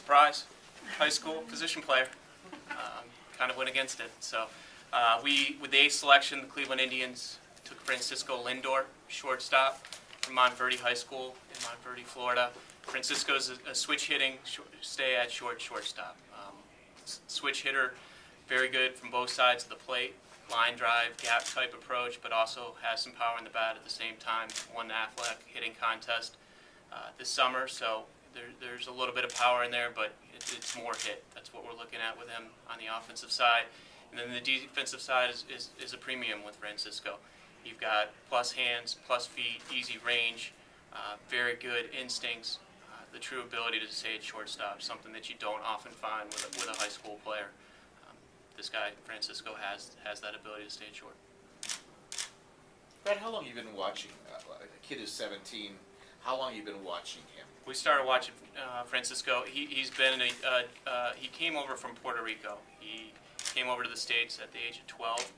surprise, high school position player. Kind of went against it. So with the 8th selection, the Cleveland Indians took Fransisco Lindor, shortstop from Montverde High School in Montverde, Florida. Francisco's a switch-hitting, stay-at shortstop. Switch hitter, very good from both sides of the plate. Line drive, gap type approach, but also has some power in the bat at the same time. Won the athletic hitting contest this summer, so there's a little bit of power in there, but it's more hit. That's what we're looking at with him on the offensive side. And then the defensive side is a premium with Francisco. You've got plus hands, plus feet, easy range, very good instincts, the true ability to stay at shortstop, something that you don't often find with a high school player. This guy, Francisco, has that ability to stay at short. Brad, how long have you been watching? A kid who's 17. How long have you been watching him? We started watching Francisco. He came over from Puerto Rico. He came over to the States at the age of 12.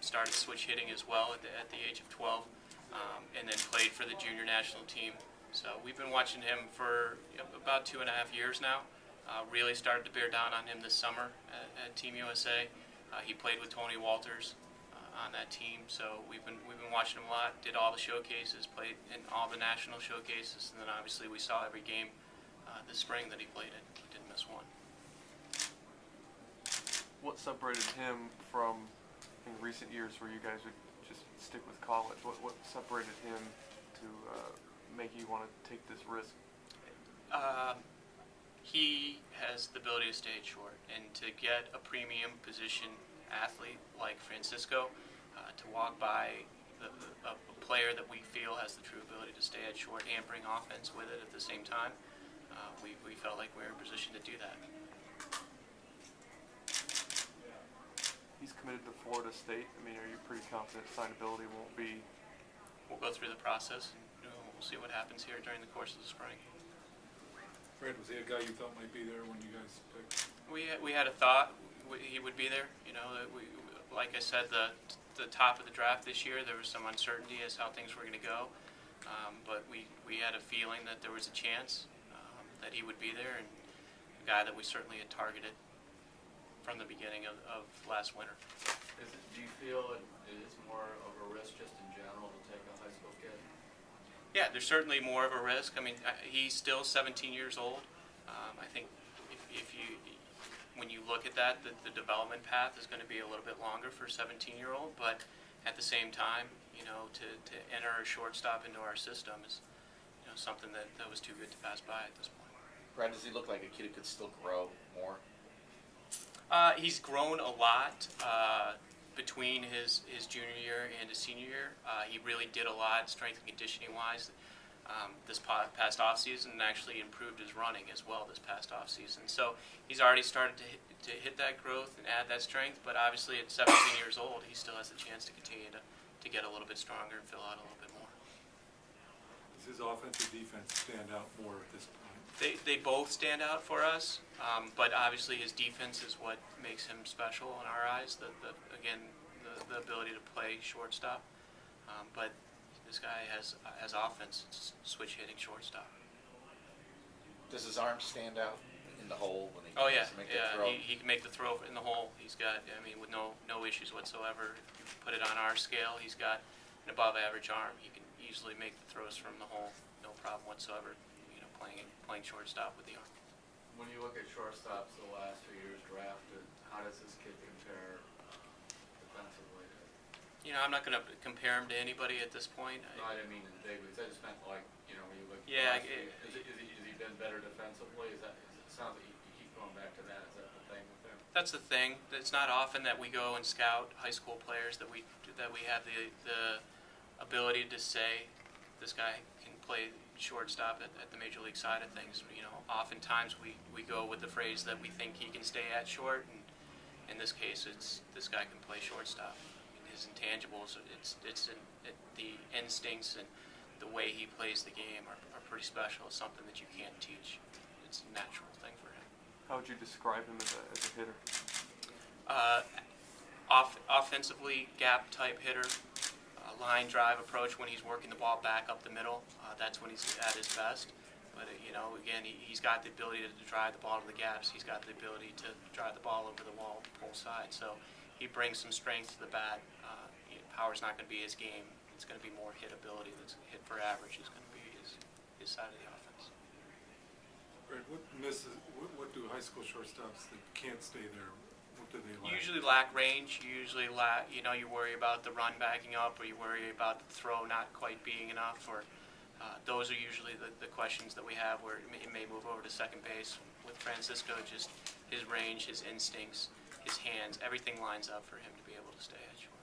Started switch hitting as well at the age of 12, and then played for the junior national team. So we've been watching him for about 2.5 years now. Really started to bear down on him this summer at Team USA. He played with Tony Walters on that team, so we've been watching him a lot. Did all the showcases, played in all the national showcases, and then obviously we saw every game this spring that he played in. He didn't miss one. What separated him from in recent years where you guys would just stick with college? What separated him to make you want to take this risk? He has the ability to stay at short, and to get a premium position athlete like Francisco, to walk by a player that we feel has the true ability to stay at short and bring offense with it at the same time, we felt like we were in position to do that. He's committed to Florida State. I mean, are you pretty confident signability won't be? We'll go through the process, and we'll see what happens here during the course of the spring. Fred, was he a guy you thought might be there when you guys picked? We had a thought he would be there. You know, like I said, the top of the draft this year, there was some uncertainty as how things were going to go, but we had a feeling that there was a chance that he would be there, and a guy that we certainly had targeted from the beginning of last winter. Do you feel it is more of a risk just in general to take a high school kid? Yeah, there's certainly more of a risk. I mean, he's still 17 years old. I think when you look at that, the development path is going to be a little bit longer for a 17-year-old, but at the same time, you know, to enter a shortstop into our system is, you know, something that was too good to pass by at this point. Brad, does he look like a kid who could still grow more? He's grown a lot between his junior year and his senior year. He really did a lot strength and conditioning wise this past offseason, and actually improved his running as well this past offseason. So he's already started to hit that growth and add that strength, but obviously at 17 years old, he still has a chance to continue to get a little bit stronger and fill out a little bit more. Does his offensive defense stand out more at this point? They both stand out for us, but obviously his defense is what makes him special in our eyes. The ability to play shortstop, but this guy has offense, switch hitting shortstop. Does his arm stand out in the hole when he make the throw? He can make the throw in the hole. He's got, I mean, with no issues whatsoever. If you put it on our scale, he's got an above average arm. He can easily make the throws from the hole, no problem whatsoever. You know, playing shortstop with the arm. When you look at shortstops the last 2 years drafted, how does this kid compare defensively? You know, I'm not going to compare him to anybody at this point. No, I didn't mean in big leagues. I just meant like, you know, when you look. Yeah. Has he been better defensively? It sounds like you keep going back to that. Is that the thing with him? That's the thing. It's not often that we go and scout high school players that we have the ability to say this guy can play shortstop at the major league side of things. You know, oftentimes we go with the phrase that we think he can stay at short, and in this case, it's this guy can play shortstop. His intangibles, the instincts and the way he plays the game are pretty special. It's something that you can't teach. It's a natural thing for him. How would you describe him as a hitter? Offensively, gap type hitter, line drive approach when he's working the ball back up the middle. That's when he's at his best. But again, he's got the ability to drive the ball to the gaps. He's got the ability to drive the ball over the wall, pull side. So he brings some strength to the bat. Power's not going to be his game. It's going to be more hit ability. That's hit for average is going to be his side of the offense. Right, what do high school shortstops that can't stay there, what do they lack? Usually lack range. Usually you worry about the run backing up, or you worry about the throw not quite being enough, or those are usually the questions that we have where it may move over to second base. With Fransisco, just his range, his instincts, his hands, everything lines up for him to be able to stay at short.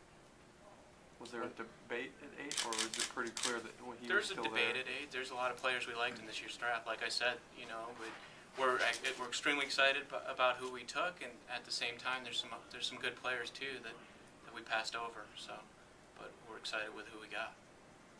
Was there a debate at 8, or was it pretty clear that when he There's was a still debate there? at 8. There's a lot of players we liked in this year's draft. Like I said, we're extremely excited about who we took, and at the same time, there's some good players too that we passed over. So, but we're excited with who we got.